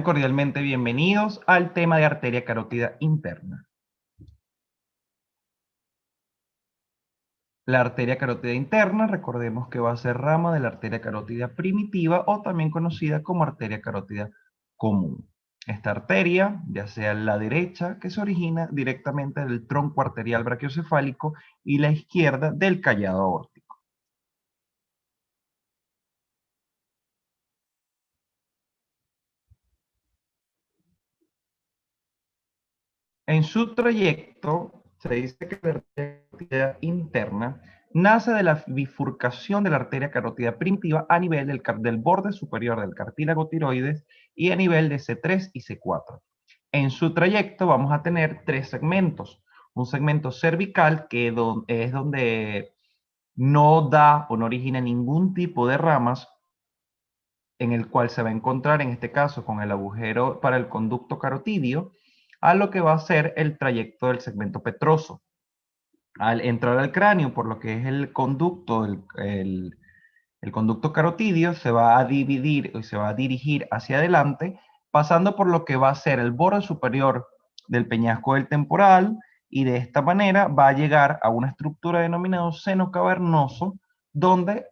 cordialmente bienvenidos al tema de arteria carótida interna. La arteria carótida interna, recordemos que va a ser rama de la arteria carótida primitiva o también conocida como arteria carótida común. Esta arteria, ya sea la derecha, que se origina directamente del tronco arterial brachiocefálico, y la izquierda del callado aórtico. En su trayecto, se dice que la arteria carótida interna nace de la bifurcación de la arteria carótida primitiva a nivel del borde superior del cartílago tiroides y a nivel de C3 y C4. En su trayecto vamos a tener tres segmentos. Un segmento cervical, que es donde no da o no origina ningún tipo de ramas, en el cual se va a encontrar, en este caso, con el agujero para el conducto carotidio, a lo que va a ser el trayecto del segmento petroso. Al entrar al cráneo, por lo que es el conducto, el conducto carotidio, se va a dividir y se va a dirigir hacia adelante, pasando por lo que va a ser el borde superior del peñasco del temporal, y de esta manera va a llegar a una estructura denominada seno cavernoso, donde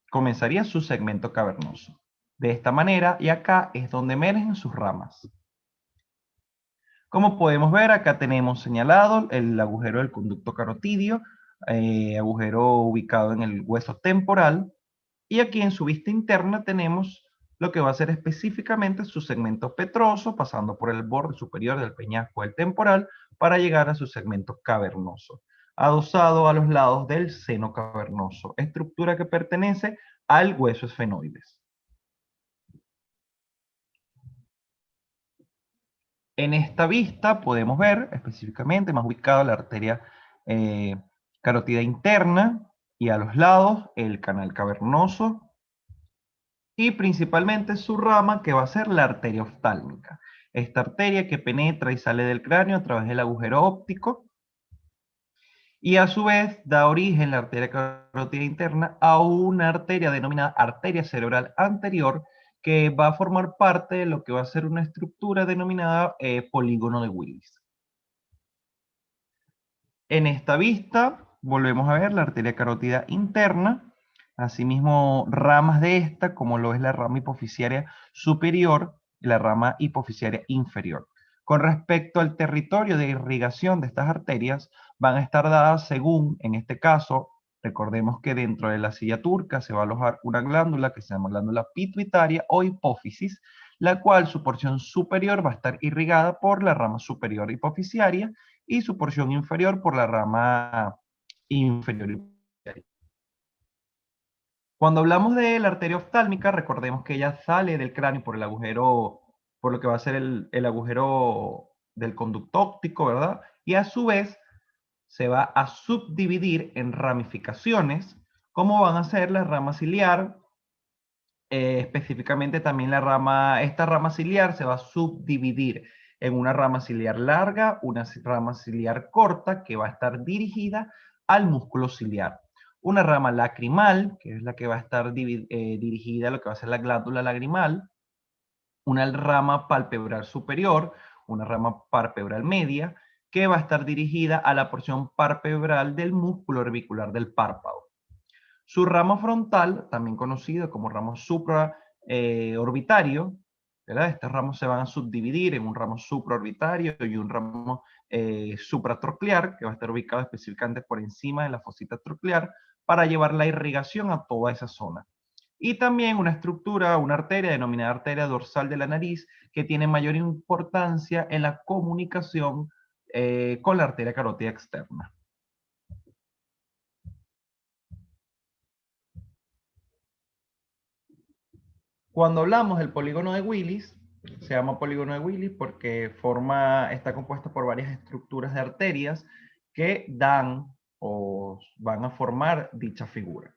comenzaría su segmento cavernoso. De esta manera, y acá es donde emergen sus ramas. Como podemos ver, acá tenemos señalado el agujero del conducto carotidio, agujero ubicado en el hueso temporal, y aquí en su vista interna tenemos lo que va a ser específicamente su segmento petroso, pasando por el borde superior del peñasco del temporal para llegar a su segmento cavernoso, adosado a los lados del seno cavernoso, estructura que pertenece al hueso esfenoides. En esta vista podemos ver específicamente más ubicado la arteria carótida interna, y a los lados el canal cavernoso, y principalmente su rama, que va a ser la arteria oftálmica. Esta arteria que penetra y sale del cráneo a través del agujero óptico, y a su vez da origen la arteria carótida interna a una arteria denominada arteria cerebral anterior, que va a formar parte de lo que va a ser una estructura denominada polígono de Willis. En esta vista volvemos a ver la arteria carótida interna, asimismo ramas de esta, como lo es la rama hipofisiaria superior y la rama hipofisiaria inferior. Con respecto al territorio de irrigación de estas arterias, van a estar dadas según, en este caso, recordemos que dentro de la silla turca se va a alojar una glándula que se llama glándula pituitaria o hipófisis, la cual su porción superior va a estar irrigada por la rama superior hipofisiaria y su porción inferior por la rama inferior hipofisiaria. Cuando hablamos de la arteria oftálmica, recordemos que ella sale del cráneo por el agujero, por lo que va a ser el agujero del conducto óptico, ¿verdad? Y a su vez se va a subdividir en ramificaciones, como van a ser la rama ciliar, específicamente también esta rama ciliar se va a subdividir en una rama ciliar larga, una rama ciliar corta, que va a estar dirigida al músculo ciliar. Una rama lacrimal, que es la que va a estar dirigida a lo que va a ser la glándula lagrimal. Una rama palpebral superior, una rama palpebral media, que va a estar dirigida a la porción palpebral del músculo orbicular del párpado. Su ramo frontal, también conocido como ramo supraorbitario, ¿verdad? Estos ramos se van a subdividir en un ramo supraorbitario y un ramo supratroclear, que va a estar ubicado específicamente por encima de la fosita troclear, para llevar la irrigación a toda esa zona. Y también una estructura, una arteria denominada arteria dorsal de la nariz, que tiene mayor importancia en la comunicación con la arteria carótida externa. Cuando hablamos del polígono de Willis, se llama polígono de Willis porque está compuesto por varias estructuras de arterias que dan o van a formar dicha figura.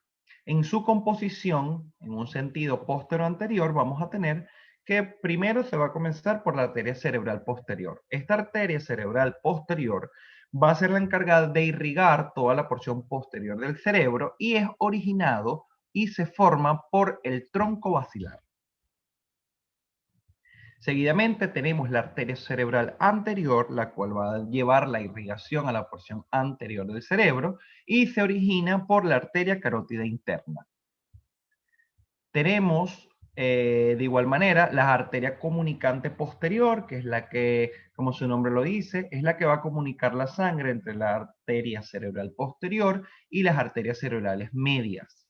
En su composición, en un sentido posterior-anterior, vamos a tener que primero se va a comenzar por la arteria cerebral posterior. Esta arteria cerebral posterior va a ser la encargada de irrigar toda la porción posterior del cerebro, y es originado y se forma por el tronco basilar. Seguidamente tenemos la arteria cerebral anterior, la cual va a llevar la irrigación a la porción anterior del cerebro y se origina por la arteria carótida interna. Tenemos de igual manera la arteria comunicante posterior, que es la que, como su nombre lo dice, es la que va a comunicar la sangre entre la arteria cerebral posterior y las arterias cerebrales medias.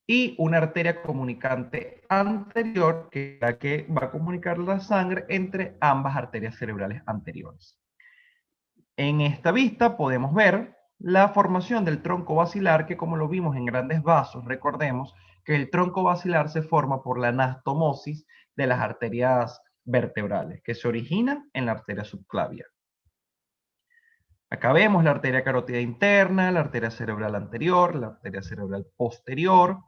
Y una arteria comunicante anterior, que es la que va a comunicar la sangre entre ambas arterias cerebrales anteriores. En esta vista podemos ver la formación del tronco basilar, que como lo vimos en grandes vasos, recordemos que el tronco basilar se forma por la anastomosis de las arterias vertebrales, que se originan en la arteria subclavia. Acá vemos la arteria carótida interna, la arteria cerebral anterior, la arteria cerebral posterior,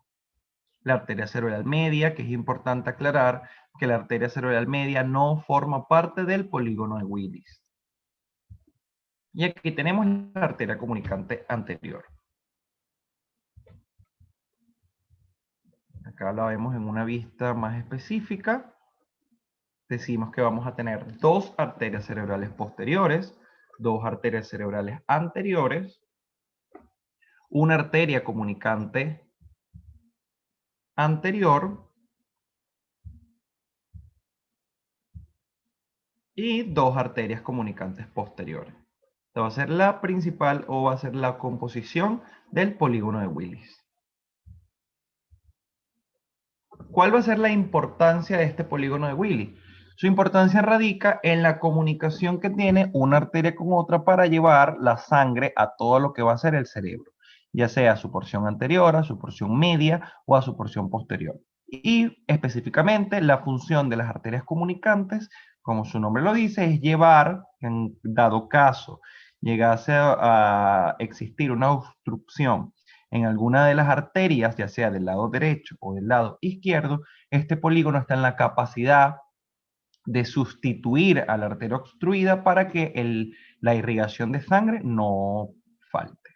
la arteria cerebral media, que es importante aclarar que la arteria cerebral media no forma parte del polígono de Willis. Y aquí tenemos la arteria comunicante anterior. Acá la vemos en una vista más específica. Decimos que vamos a tener dos arterias cerebrales posteriores, dos arterias cerebrales anteriores, una arteria comunicante anterior y dos arterias comunicantes posteriores. Esta va a ser la principal o va a ser la composición del polígono de Willis. ¿Cuál va a ser la importancia de este polígono de Willis? Su importancia radica en la comunicación que tiene una arteria con otra para llevar la sangre a todo lo que va a ser el cerebro, ya sea a su porción anterior, a su porción media o a su porción posterior. Y específicamente la función de las arterias comunicantes, como su nombre lo dice, es llevar, en dado caso llegase a existir una obstrucción en alguna de las arterias, ya sea del lado derecho o del lado izquierdo, este polígono está en la capacidad de sustituir a la arteria obstruida para que la irrigación de sangre no falte.